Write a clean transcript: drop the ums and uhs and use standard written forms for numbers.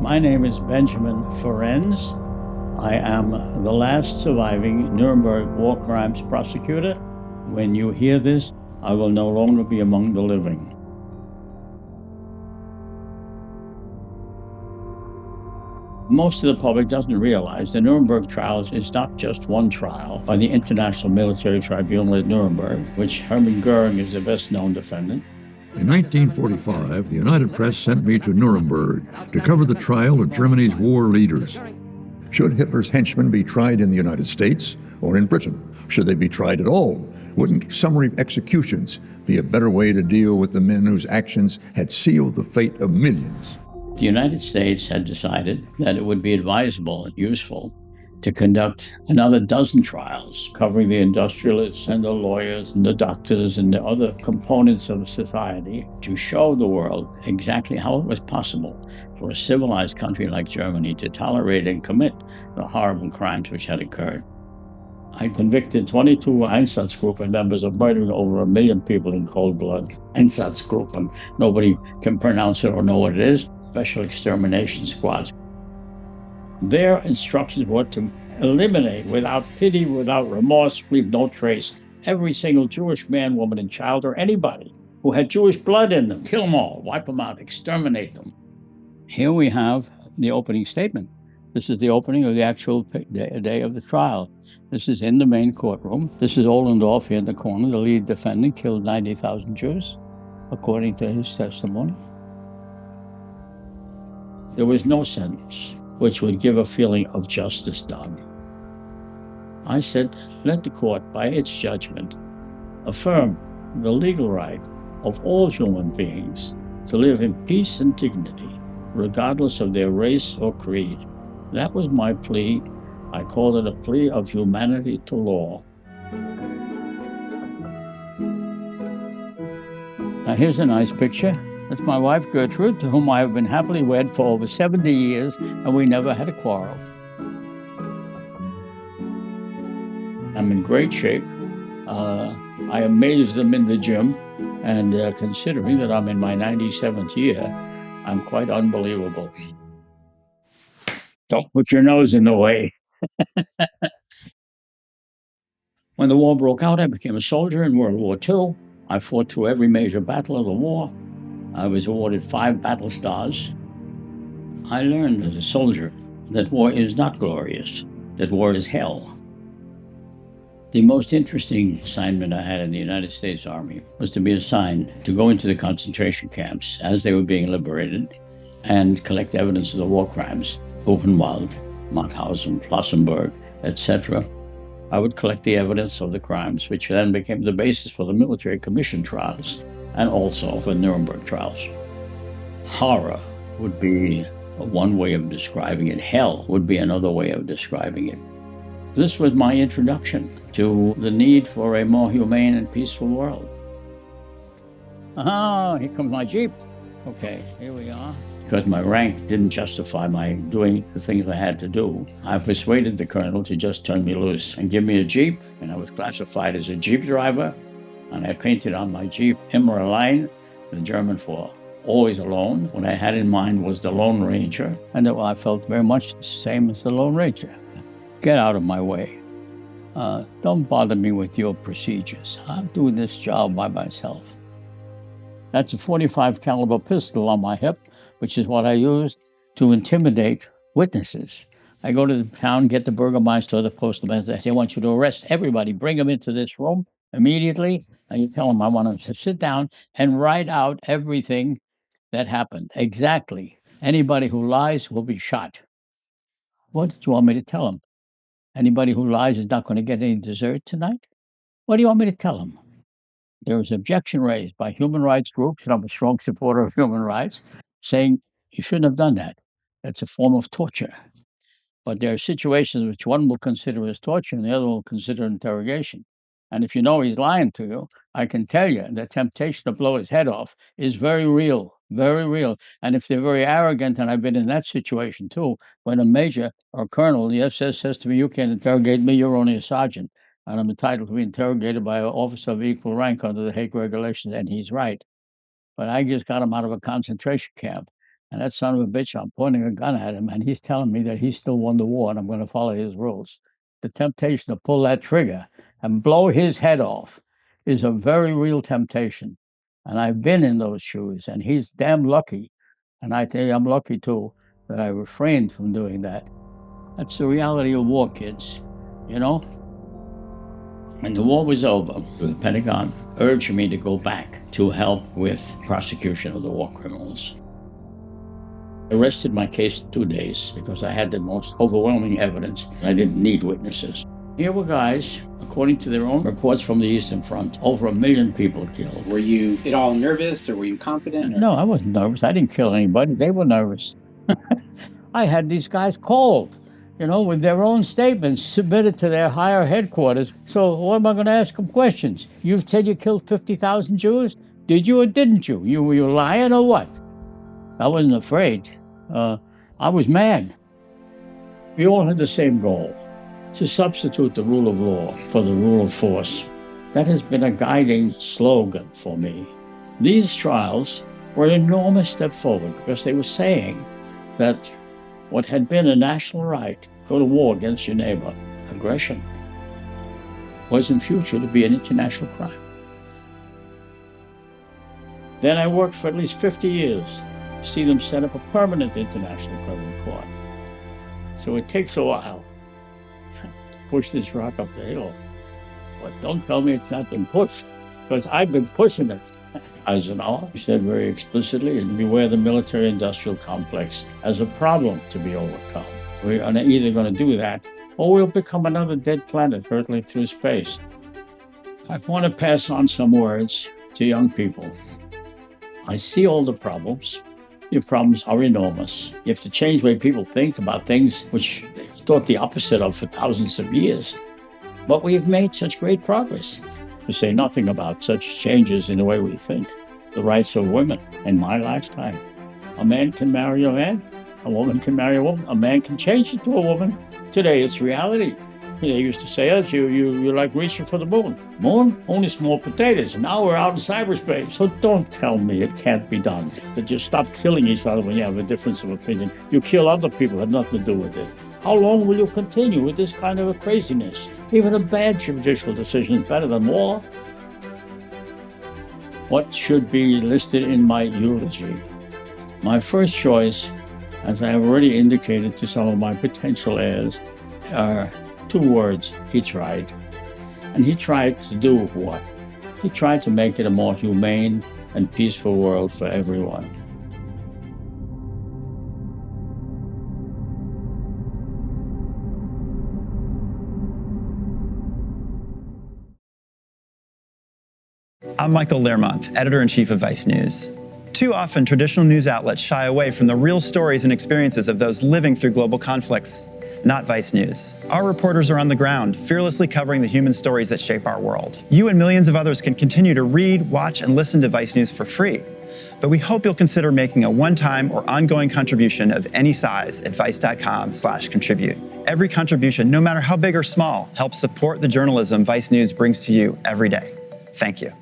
My name is Benjamin Ferencz. I am the last surviving Nuremberg war crimes prosecutor. When you hear this, I will no longer be among the living. Most of the public doesn't realize the Nuremberg Trials is not just one trial by the International Military Tribunal at Nuremberg, which Hermann Goering is the best-known defendant. In 1945, the United Press sent me to Nuremberg to cover the trial of Germany's war leaders. Should Hitler's henchmen be tried in the United States or in Britain? Should they be tried at all? Wouldn't summary executions be a better way to deal with the men whose actions had sealed the fate of millions? The United States had decided that it would be advisable and useful to conduct another dozen trials covering the industrialists and the lawyers and the doctors and the other components of society to show the world exactly how it was possible for a civilized country like Germany to tolerate and commit the horrible crimes which had occurred. I convicted 22 Einsatzgruppen members of murdering over 1 million people in cold blood. Einsatzgruppen, nobody can pronounce it or know what it is. Special extermination squads. Their instructions were to eliminate without pity, without remorse, leave no trace, every single Jewish man, woman, and child, or anybody who had Jewish blood in them. Kill them all, wipe them out, exterminate them. Here we have the opening statement. This is the opening of the actual day of the trial. This is in the main courtroom. This is Ohlendorf here in the corner. The lead defendant killed 90,000 Jews, according to his testimony. There was no sentence which would give a feeling of justice done. I said, let the court, by its judgment, affirm the legal right of all human beings to live in peace and dignity, regardless of their race or creed. That was my plea. I called it a plea of humanity to law. Now here's a nice picture. That's my wife, Gertrude, to whom I have been happily wed for over 70 years, and we never had a quarrel. I'm in great shape. I amaze them in the gym, and considering that I'm in my 97th year, I'm quite unbelievable. Don't put your nose in the way. When the war broke out, I became a soldier in World War II. I fought through every major battle of the war. I was awarded 5 battle stars. I learned as a soldier that war is not glorious, that war is hell. The most interesting assignment I had in the United States Army was to be assigned to go into the concentration camps as they were being liberated and collect evidence of the war crimes, Buchenwald, Mauthausen, Flossenburg, etc. I would collect the evidence of the crimes, which then became the basis for the military commission trials and also for Nuremberg trials. Horror would be one way of describing it. Hell would be another way of describing it. This was my introduction to the need for a more humane and peaceful world. Here comes my Jeep. Okay, here we are. Because my rank didn't justify my doing the things I had to do, I persuaded the colonel to just turn me loose and give me a Jeep, and I was classified as a Jeep driver, and I painted on my Jeep Immer allein, the German for always alone. What I had in mind was the Lone Ranger, and I felt very much the same as the Lone Ranger. Get out of my way. Don't bother me with your procedures. I'm doing this job by myself. That's a .45 caliber pistol on my hip, which is what I use to intimidate witnesses. I go to the town, get the burgomaster or the postmaster. I say, I want you to arrest everybody. Bring them into this room immediately. And you tell them I want them to sit down and write out everything that happened. Exactly. Anybody who lies will be shot. What do you want me to tell them? Anybody who lies is not going to get any dessert tonight? What do you want me to tell them? There was objection raised by human rights groups, and I'm a strong supporter of human rights, saying you shouldn't have done that. That's a form of torture. But there are situations which one will consider as torture and the other will consider interrogation. And if you know he's lying to you, I can tell you the temptation to blow his head off is very real. very real. And if they're very arrogant, and I've been in that situation too, when a major or colonel, the SS, says to me, "You can't interrogate me, you're only a sergeant, and I'm entitled to be interrogated by an officer of equal rank under the Hague Regulations," and he's right. But I just got him out of a concentration camp. And that son of a bitch, I'm pointing a gun at him, and he's telling me that he still won the war, and I'm going to follow his rules. The temptation to pull that trigger and blow his head off is a very real temptation. And I've been in those shoes, and he's damn lucky. And I tell you, I'm lucky too, that I refrained from doing that. That's the reality of war, kids, you know? When the war was over, the Pentagon urged me to go back to help with prosecution of the war criminals. I rested my case 2 days because I had the most overwhelming evidence. I didn't need witnesses. Here were guys, according to their own reports from the Eastern Front, over 1 million people killed. Were you at all nervous, or were you confident? No, I wasn't nervous. I didn't kill anybody. They were nervous. I had these guys called, with their own statements submitted to their higher headquarters. So what am I going to ask them questions? You said you killed 50,000 Jews? Did you or didn't you? Were you lying or what? I wasn't afraid. I was mad. We all had the same goal, to substitute the rule of law for the rule of force. That has been a guiding slogan for me. These trials were an enormous step forward because they were saying that what had been a national right, go to war against your neighbor, aggression, was in future to be an international crime. Then I worked for at least 50 years to see them set up a permanent international criminal court. So it takes a while to push this rock up the hill. But don't tell me it's not been pushed, because I've been pushing it. Eisenhower said very explicitly, beware the military-industrial complex as a problem to be overcome. We are either going to do that, or we'll become another dead planet hurtling through space. I want to pass on some words to young people. I see all the problems. Your problems are enormous. You have to change the way people think about things which they thought the opposite of for thousands of years. But we have made such great progress, to say nothing about such changes in the way we think. The rights of women in my lifetime. A man can marry a man, a woman can marry a woman, a man can change it to a woman. Today it's reality. They used to say, you like reaching for the moon. Moon? Only small potatoes. Now we're out in cyberspace. So don't tell me it can't be done. That you stop killing each other when you have a difference of opinion. You kill other people, have nothing to do with it. How long will you continue with this kind of a craziness? Even a bad judicial decision is better than war. What should be listed in my eulogy? My first choice, as I have already indicated to some of my potential heirs, are 2 words: he tried. And he tried to do what? He tried to make it a more humane and peaceful world for everyone. I'm Michael Learmonth, editor-in-chief of Vice News. Too often, traditional news outlets shy away from the real stories and experiences of those living through global conflicts. Not Vice News. Our reporters are on the ground, fearlessly covering the human stories that shape our world. You and millions of others can continue to read, watch, and listen to Vice News for free. But we hope you'll consider making a one-time or ongoing contribution of any size at vice.com/contribute. Every contribution, no matter how big or small, helps support the journalism Vice News brings to you every day. Thank you.